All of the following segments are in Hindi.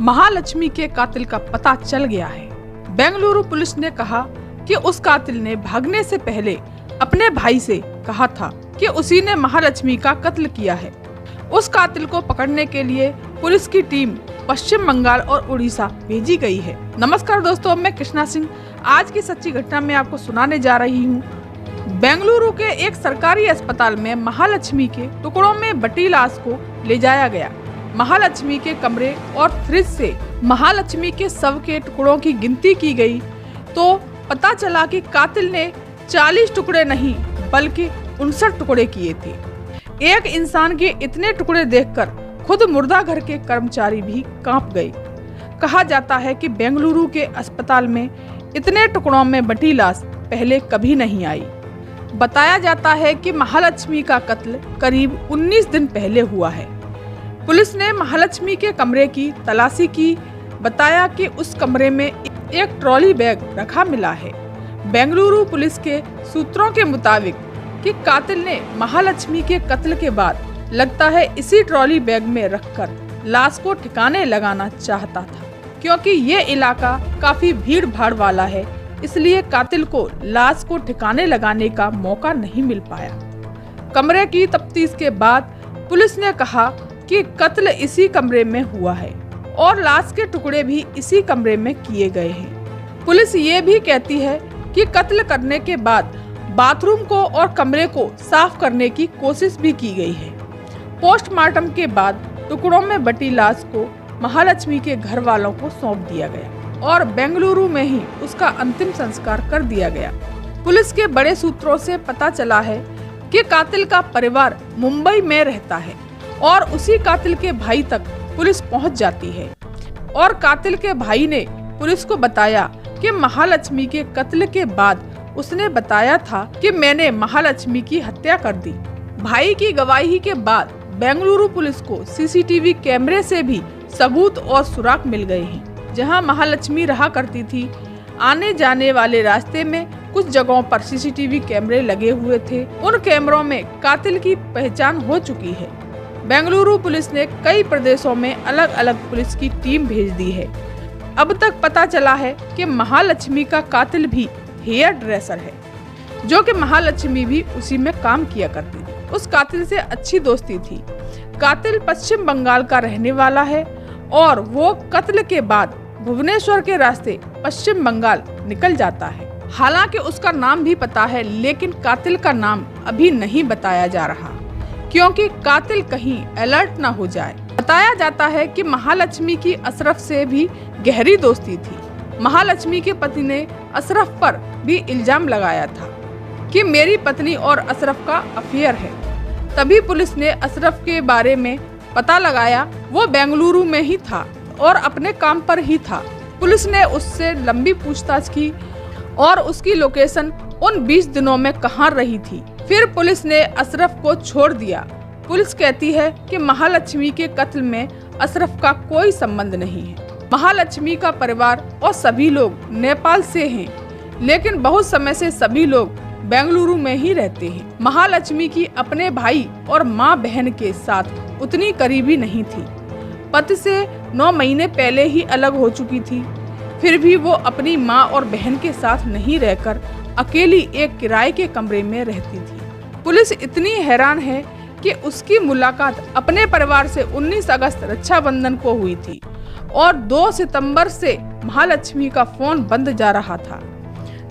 महालक्ष्मी के कातिल का पता चल गया है। बेंगलुरु पुलिस ने कहा कि उस कातिल ने भागने से पहले अपने भाई से कहा था कि उसी ने महालक्ष्मी का कत्ल किया है। उस कातिल को पकड़ने के लिए पुलिस की टीम पश्चिम बंगाल और उड़ीसा भेजी गई है। नमस्कार दोस्तों, मैं कृष्णा सिंह आज की सच्ची घटना में आपको सुनाने जा रही हूँ। बेंगलुरु के एक सरकारी अस्पताल में महालक्ष्मी के टुकड़ों में बटी लाश को ले जाया गया। महालक्ष्मी के कमरे और फ्रिज से महालक्ष्मी के शव के टुकड़ों की गिनती की गई तो पता चला कि कातिल ने 40 टुकड़े नहीं बल्कि 59 टुकड़े किए थे। एक इंसान के इतने टुकड़े देखकर खुद मुर्दा घर के कर्मचारी भी कांप गए। कहा जाता है कि बेंगलुरु के अस्पताल में इतने टुकड़ों में बटी लाश पहले कभी नहीं आई। बताया जाता है कि महालक्ष्मी का कत्ल करीब 19 दिन पहले हुआ है। पुलिस ने महालक्ष्मी के कमरे की तलाशी की। बताया कि उस कमरे में एक ट्रॉली बैग रखा मिला है। बेंगलुरु पुलिस के सूत्रों के मुताबिक कि कातिल ने महालक्ष्मी के कत्ल के बाद लगता है इसी ट्रॉली बैग में रखकर लाश को ठिकाने लगाना चाहता था। क्योंकि ये इलाका काफी भीड़ भाड़ वाला है, इसलिए कातिल को लाश को ठिकाने लगाने का मौका नहीं मिल पाया। कमरे की तफ्तीश के बाद पुलिस ने कहा कि कत्ल इसी कमरे में हुआ है और लाश के टुकड़े भी इसी कमरे में किए गए हैं। पुलिस ये भी कहती है कि कत्ल करने के बाद बाथरूम को और कमरे को साफ करने की कोशिश भी की गई है। पोस्टमार्टम के बाद टुकड़ों में बटी लाश को महालक्ष्मी के घर वालों को सौंप दिया गया और बेंगलुरु में ही उसका अंतिम संस्कार कर दिया गया। पुलिस के बड़े सूत्रों से पता चला है कि कातिल का परिवार मुंबई में रहता है और उसी कातिल के भाई तक पुलिस पहुंच जाती है और कातिल के भाई ने पुलिस को बताया कि महालक्ष्मी के कत्ल के बाद उसने बताया था कि मैंने महालक्ष्मी की हत्या कर दी। भाई की गवाही के बाद बेंगलुरु पुलिस को सीसीटीवी कैमरे से भी सबूत और सुराग मिल गए हैं। जहां महालक्ष्मी रहा करती थी, आने जाने वाले रास्ते में कुछ जगहों पर सीसीटीवी कैमरे लगे हुए थे। उन कैमरों में कातिल की पहचान हो चुकी है। बेंगलुरु पुलिस ने कई प्रदेशों में अलग अलग पुलिस की टीम भेज दी है। अब तक पता चला है कि महालक्ष्मी का कातिल भी हेयर ड्रेसर है, जो कि महालक्ष्मी भी उसी में काम किया करती थी। उस कातिल से अच्छी दोस्ती थी। कातिल पश्चिम बंगाल का रहने वाला है और वो कत्ल के बाद भुवनेश्वर के रास्ते पश्चिम बंगाल निकल जाता है। हालांकि उसका नाम भी पता है, लेकिन कातिल का नाम अभी नहीं बताया जा रहा क्योंकि कातिल कहीं अलर्ट न हो जाए। बताया जाता है कि महालक्ष्मी की अशरफ से भी गहरी दोस्ती थी। महालक्ष्मी के पति ने अशरफ पर भी इल्जाम लगाया था कि मेरी पत्नी और अशरफ का अफेयर है। तभी पुलिस ने अशरफ के बारे में पता लगाया। वो बेंगलुरु में ही था और अपने काम पर ही था। पुलिस ने उससे लंबी पूछताछ की और उसकी लोकेशन उन 20 दिनों में कहाँ रही थी। फिर पुलिस ने अशरफ को छोड़ दिया। पुलिस कहती है कि महालक्ष्मी के कत्ल में अशरफ का कोई संबंध नहीं है। महालक्ष्मी का परिवार और सभी लोग नेपाल से हैं, लेकिन बहुत समय से सभी लोग बेंगलुरु में ही रहते हैं। महालक्ष्मी की अपने भाई और माँ बहन के साथ उतनी करीबी नहीं थी। पति से 9 महीने पहले ही अलग हो चुकी थी। फिर भी वो अपनी माँ और बहन के साथ नहीं रहकर अकेली एक किराए के कमरे में रहती थी। पुलिस इतनी हैरान है कि उसकी मुलाकात अपने परिवार से 19 अगस्त रक्षाबंधन को हुई थी और 2 सितंबर से महालक्ष्मी का फोन बंद जा रहा था।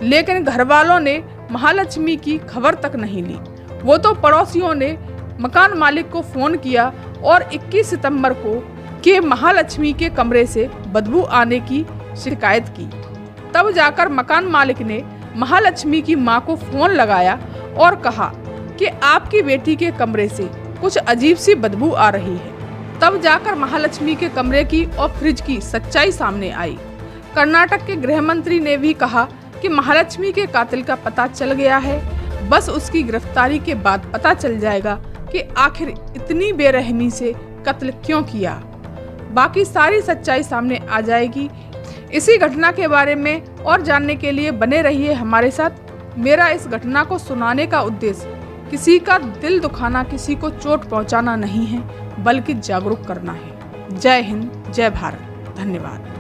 लेकिन घर वालों ने महालक्ष्मी की खबर तक नहीं ली। वो तो पड़ोसियों ने मकान मालिक को फोन किया और 21 सितंबर को के महालक्ष्मी के कमरे से बदबू आने की शिकायत की। तब जाकर मकान मालिक ने महालक्ष्मी की मां को फोन लगाया और कहा कि आपकी बेटी के कमरे से कुछ अजीब सी बदबू आ रही है। तब जाकर महालक्ष्मी के कमरे की और फ्रिज की सच्चाई सामने आई। कर्नाटक के गृह मंत्री ने भी कहा कि महालक्ष्मी के कातिल का पता चल गया है। बस उसकी गिरफ्तारी के बाद पता चल जाएगा कि आखिर इतनी बेरहमी से कत्ल क्यों किया। बाकी सारी सच्चाई सामने आ जाएगी। इसी घटना के बारे में और जानने के लिए बने रहिए हमारे साथ। मेरा इस घटना को सुनाने का उद्देश्य किसी का दिल दुखाना, किसी को चोट पहुंचाना नहीं है, बल्कि जागरूक करना है। जय हिंद, जय भारत। धन्यवाद।